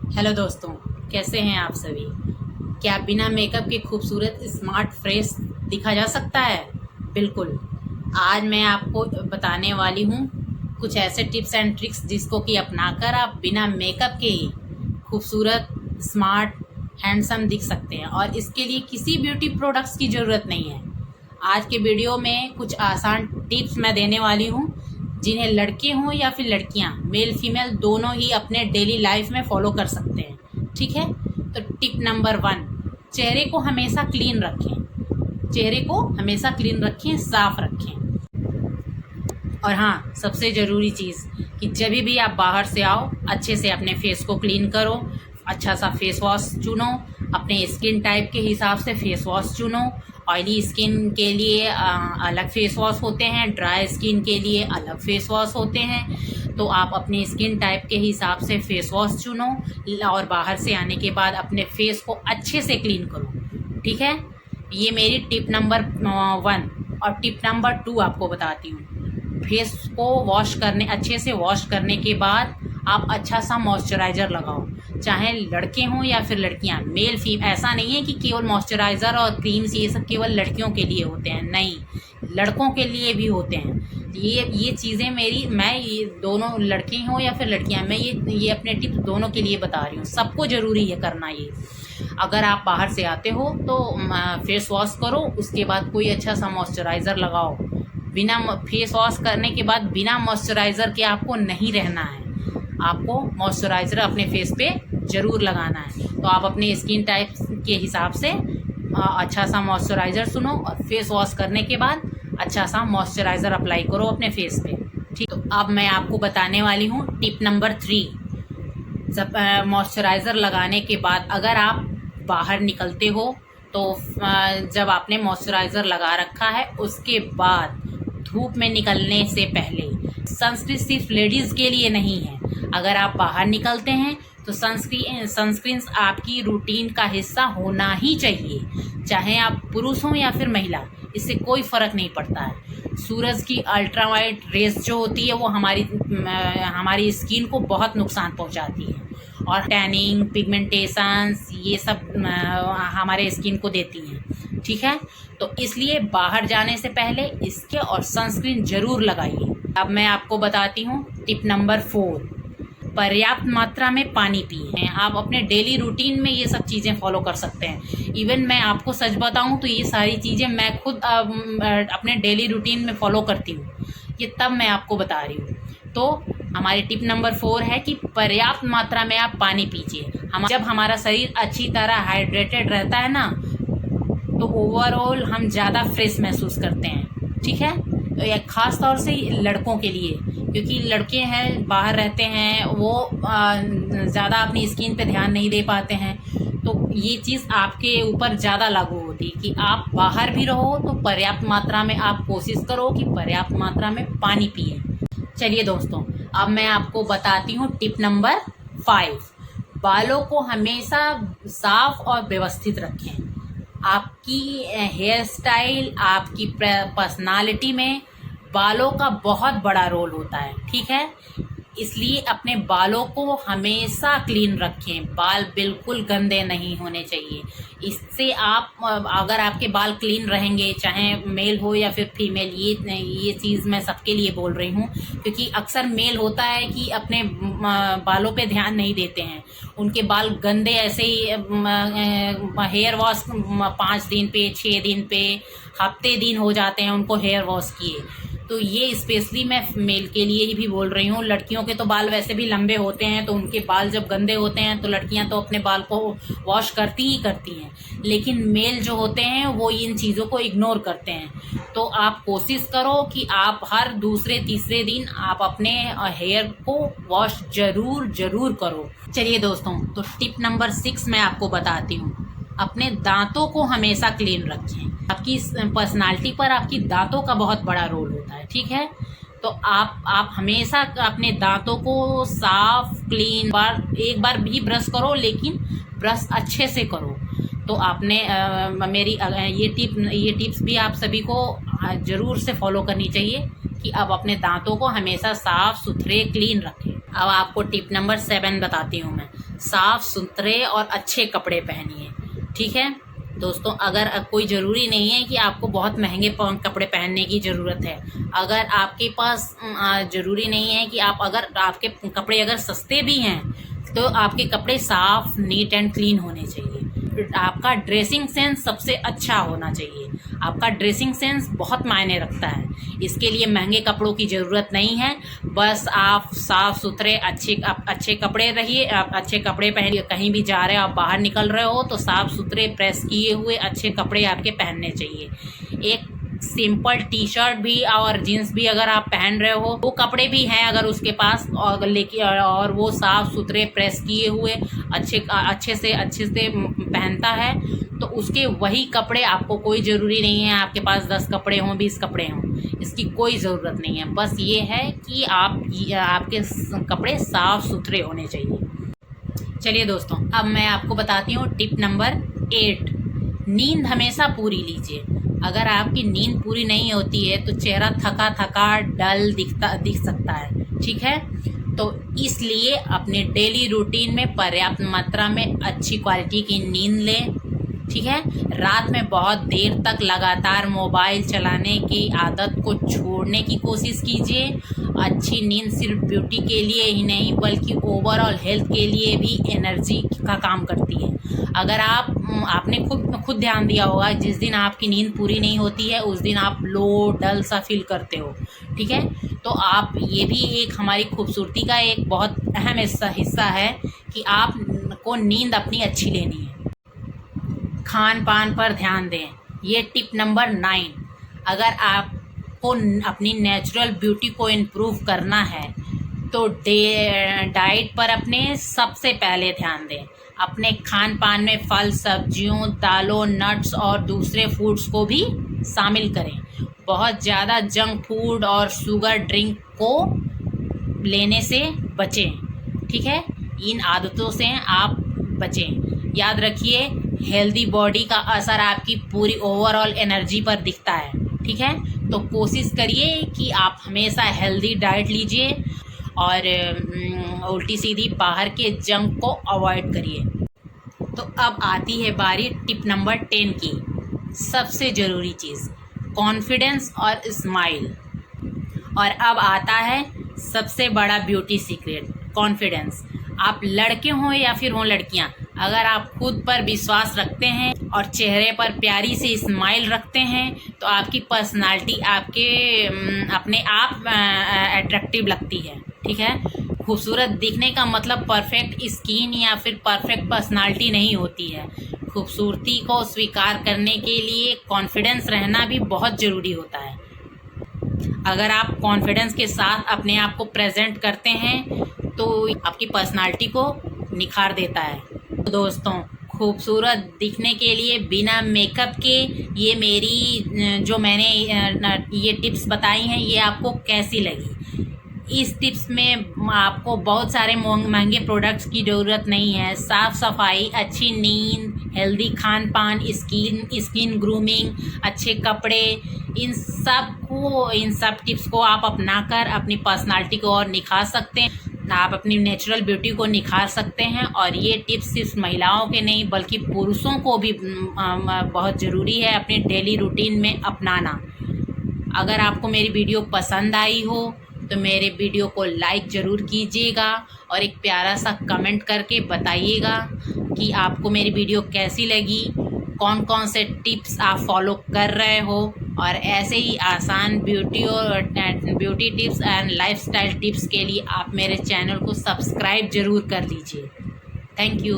Hello दोस्तों, कैसे हैं आप सभी। क्या बिना मेकअप के खूबसूरत स्मार्ट फ्रेश दिखा जा सकता है? बिल्कुल। आज मैं आपको बताने वाली हूँ कुछ ऐसे टिप्स एंड ट्रिक्स जिसको कि अपनाकर आप बिना मेकअप के ही खूबसूरत, स्मार्ट, हैंडसम दिख सकते हैं और इसके लिए किसी ब्यूटी प्रोडक्ट्स की ज़रूरत नहीं है। आज के वीडियो में कुछ आसान टिप्स मैं देने वाली हूँ जिन्हें लड़के हों या फिर लड़कियाँ, मेल फीमेल दोनों ही अपने डेली लाइफ में फॉलो कर सकते हैं। ठीक है, तो टिप नंबर 1, चेहरे को हमेशा क्लीन रखें। चेहरे को हमेशा क्लीन रखें, साफ रखें। और हाँ, सबसे ज़रूरी चीज़ कि जब भी आप बाहर से आओ, अच्छे से अपने फेस को क्लीन करो। अच्छा सा फेस वॉश चुनो, अपने स्किन टाइप के हिसाब से फेस वॉश चुनो। ऑयली स्किन के लिए अलग फेस वॉश होते हैं, ड्राई स्किन के लिए अलग फेस वॉश होते हैं। तो आप अपने स्किन टाइप के हिसाब से फेस वॉश चुनो और बाहर से आने के बाद अपने फेस को अच्छे से क्लीन करो। ठीक है, ये मेरी टिप नंबर 1। और टिप नंबर 2 आपको बताती हूँ। फेस को वॉश करने, अच्छे से वॉश करने के बाद आप अच्छा सा मॉइस्चराइज़र लगाओ, चाहे लड़के हों या फिर लड़कियां, मेल फीमेल। ऐसा नहीं है कि केवल मॉइस्चराइज़र और क्रीम्स ये सब केवल लड़कियों के लिए होते हैं, नहीं, लड़कों के लिए भी होते हैं। ये चीज़ें मैं ये दोनों, लड़के हों या फिर लड़कियां, मैं ये अपने टिप्स दोनों के लिए बता रही हूँ। सबको ज़रूरी है करना ये। अगर आप बाहर से आते हो तो फेस वॉश करो, उसके बाद कोई अच्छा सा मॉइस्चराइज़र लगाओ। बिना फेस वॉश करने के बाद बिना मॉइस्चराइज़र के आपको नहीं रहना है। आपको मॉइस्चराइज़र अपने फेस पे ज़रूर लगाना है। तो आप अपने स्किन टाइप के हिसाब से अच्छा सा मॉइस्चराइज़र चुनो और फेस वॉश करने के बाद अच्छा सा मॉइस्चराइज़र अप्लाई करो अपने फेस पे। ठीक, तो अब मैं आपको बताने वाली हूँ टिप नंबर 3। जब मॉइस्चराइज़र लगाने के बाद अगर आप बाहर निकलते हो तो जब आपने मॉइस्चराइज़र लगा रखा है उसके बाद धूप में निकलने से पहले, सनस्क्रीन सिर्फ लेडीज़ के लिए नहीं है। अगर आप बाहर निकलते हैं तो सनस्क्रीन आपकी रूटीन का हिस्सा होना ही चाहिए, चाहे आप पुरुष हों या फिर महिला, इससे कोई फ़र्क नहीं पड़ता है। सूरज की अल्ट्रावायलेट रेस जो होती है वो हमारी स्किन को बहुत नुकसान पहुंचाती है और टैनिंग, पिगमेंटेशंस, ये सब हमारे स्किन को देती हैं। ठीक है, तो इसलिए बाहर जाने से पहले इसके और सनस्क्रीन ज़रूर लगाइए। अब मैं आपको बताती हूँ टिप नंबर 4। पर्याप्त मात्रा में पानी पिए। आप अपने डेली रूटीन में ये सब चीज़ें फॉलो कर सकते हैं। इवन मैं आपको सच बताऊं तो ये सारी चीज़ें मैं खुद अपने डेली रूटीन में फॉलो करती हूँ। ये तब मैं आपको बता रही हूँ। तो हमारी टिप नंबर 4 है कि पर्याप्त मात्रा में आप पानी पीजिए। जब हमारा शरीर अच्छी तरह हाइड्रेटेड रहता है ना, तो ओवरऑल हम ज़्यादा फ्रेश महसूस करते हैं। ठीक है, तो यह ख़ास तौर से लड़कों के लिए, क्योंकि लड़के हैं, बाहर रहते हैं, वो ज़्यादा अपनी स्किन पे ध्यान नहीं दे पाते हैं। तो ये चीज़ आपके ऊपर ज़्यादा लागू होती है कि आप बाहर भी रहो तो पर्याप्त मात्रा में आप कोशिश करो कि पर्याप्त मात्रा में पानी पिए। चलिए दोस्तों, अब मैं आपको बताती हूँ टिप नंबर 5। बालों को हमेशा साफ और व्यवस्थित रखें। आपकी हेयर स्टाइल, आपकी पर्सनालिटी में बालों का बहुत बड़ा रोल होता है। ठीक है, इसलिए अपने बालों को हमेशा क्लीन रखें। बाल बिल्कुल गंदे नहीं होने चाहिए। इससे आप, अगर आपके बाल क्लीन रहेंगे, चाहे मेल हो या फिर फीमेल, ये चीज़ मैं सबके लिए बोल रही हूँ, क्योंकि अक्सर मेल होता है कि अपने बालों पे ध्यान नहीं देते हैं। उनके बाल गंदे ऐसे ही हेयर वॉश 5 दिन पे, 6 दिन पे, हफ्ते दिन हो जाते हैं उनको हेयर वॉश किए। तो ये स्पेशली मैं मेल के लिए ही भी बोल रही हूँ। लड़कियों के तो बाल वैसे भी लंबे होते हैं, तो उनके बाल जब गंदे होते हैं तो लड़कियां तो अपने बाल को वॉश करती ही करती हैं, लेकिन मेल जो होते हैं वो इन चीज़ों को इग्नोर करते हैं। तो आप कोशिश करो कि आप हर दूसरे तीसरे दिन आप अपने हेयर को वॉश ज़रूर करो। चलिए दोस्तों, तो टिप नंबर 6 मैं आपको बताती हूँ। अपने दांतों को हमेशा क्लीन रखें। आपकी पर्सनालिटी पर आपकी दांतों का बहुत बड़ा रोल होता है। ठीक है, तो आप हमेशा अपने दांतों को साफ, क्लीन, एक बार भी ब्रश करो, लेकिन ब्रश अच्छे से करो। तो आपने मेरी ये टिप्स भी आप सभी को ज़रूर से फॉलो करनी चाहिए कि आप अपने दांतों को हमेशा साफ सुथरे, क्लीन रखें। अब आपको टिप नंबर 7 बताती हूँ मैं। साफ सुथरे और अच्छे कपड़े पहनिए। ठीक है दोस्तों, अगर कोई ज़रूरी नहीं है कि आपको बहुत महंगे कपड़े पहनने की ज़रूरत है। अगर आपके पास ज़रूरी नहीं है कि अगर आपके कपड़े अगर सस्ते भी हैं तो आपके कपड़े साफ, नीट एंड क्लीन होने चाहिए। आपका ड्रेसिंग सेंस सबसे अच्छा होना चाहिए। आपका ड्रेसिंग सेंस बहुत मायने रखता है। इसके लिए महंगे कपड़ों की ज़रूरत नहीं है। बस आप साफ़ सुथरे अच्छे कपड़े रहिए, आप अच्छे कपड़े पहनिए। कहीं भी जा रहे हो, आप बाहर निकल रहे हो तो साफ़ सुथरे प्रेस किए हुए अच्छे कपड़े आपके पहनने चाहिए। एक सिंपल टी शर्ट भी और जीन्स भी अगर आप पहन रहे हो, वो कपड़े भी हैं अगर उसके पास और वो साफ़ सुथरे प्रेस किए हुए अच्छे से पहनता है, तो उसके वही कपड़े आपको कोई ज़रूरी नहीं है आपके पास 10 कपड़े हों, 20 कपड़े हों, इसकी कोई ज़रूरत नहीं है। बस ये है कि आपके कपड़े साफ़ सुथरे होने चाहिए। चलिए दोस्तों, अब मैं आपको बताती हूँ टिप नंबर 8। नींद हमेशा पूरी लीजिए। अगर आपकी नींद पूरी नहीं होती है तो चेहरा थका थका डल दिख सकता है। ठीक है, तो इसलिए अपने डेली रूटीन में पर्याप्त मात्रा में अच्छी क्वालिटी की नींद लें। ठीक है, रात में बहुत देर तक लगातार मोबाइल चलाने की आदत को छोड़ने की कोशिश कीजिए। अच्छी नींद सिर्फ ब्यूटी के लिए ही नहीं बल्कि ओवरऑल हेल्थ के लिए भी एनर्जी का काम करती है। अगर आपने खुद ध्यान दिया होगा, जिस दिन आपकी नींद पूरी नहीं होती है उस दिन आप लो डल सा फील करते हो। ठीक है, तो आप ये भी एक हमारी खूबसूरती का एक बहुत अहम हिस्सा है कि आपको नींद अपनी अच्छी लेनी है। खान पान पर ध्यान दें, ये टिप नंबर 9। अगर आपको अपनी नेचुरल ब्यूटी को इम्प्रूव करना है तो डाइट पर अपने सबसे पहले ध्यान दें। अपने खान पान में फल, सब्जियों, दालों, नट्स और दूसरे फूड्स को भी शामिल करें। बहुत ज़्यादा जंक फूड और शुगर ड्रिंक को लेने से बचें। ठीक है, इन आदतों से आप बचें। याद रखिए, हेल्दी बॉडी का असर आपकी पूरी ओवरऑल एनर्जी पर दिखता है। ठीक है, तो कोशिश करिए कि आप हमेशा हेल्दी डाइट लीजिए और उल्टी सीधी बाहर के जंक को अवॉइड करिए। तो अब आती है बारी टिप नंबर 10 की, सबसे ज़रूरी चीज़, कॉन्फिडेंस और स्माइल। और अब आता है सबसे बड़ा ब्यूटी सीक्रेट, कॉन्फिडेंस। आप लड़के हों या फिर हों लड़कियां, अगर आप खुद पर विश्वास रखते हैं और चेहरे पर प्यारी सी स्माइल रखते हैं तो आपकी पर्सनालिटी अपने आप अट्रैक्टिव लगती है। ठीक है, खूबसूरत दिखने का मतलब परफेक्ट स्किन या फिर परफेक्ट पर्सनालिटी नहीं होती है। खूबसूरती को स्वीकार करने के लिए कॉन्फिडेंस रहना भी बहुत ज़रूरी होता है। अगर आप कॉन्फिडेंस के साथ अपने आप को प्रेजेंट करते हैं तो आपकी पर्सनालिटी को निखार देता है। तो दोस्तों, खूबसूरत दिखने के लिए बिना मेकअप के ये मैंने ये टिप्स बताई हैं, ये आपको कैसी लगी? इस टिप्स में आपको बहुत सारे महंगे प्रोडक्ट्स की ज़रूरत नहीं है। साफ़ सफाई, अच्छी नींद, हेल्दी खान पान, स्किन ग्रूमिंग, अच्छे कपड़े, इन सब टिप्स को आप अपनाकर अपनी पर्सनालिटी को और निखार सकते हैं। आप अपनी नेचुरल ब्यूटी को निखार सकते हैं। और ये टिप्स सिर्फ महिलाओं के नहीं बल्कि पुरुषों को भी बहुत ज़रूरी है अपने डेली रूटीन में अपनाना। अगर आपको मेरी वीडियो पसंद आई हो तो मेरे वीडियो को लाइक ज़रूर कीजिएगा और एक प्यारा सा कमेंट करके बताइएगा कि आपको मेरी वीडियो कैसी लगी, कौन कौन से टिप्स आप फॉलो कर रहे हो। और ऐसे ही आसान beauty tips and lifestyle tips के लिए आप मेरे चैनल को सब्सक्राइब ज़रूर कर लीजिए। Thank you.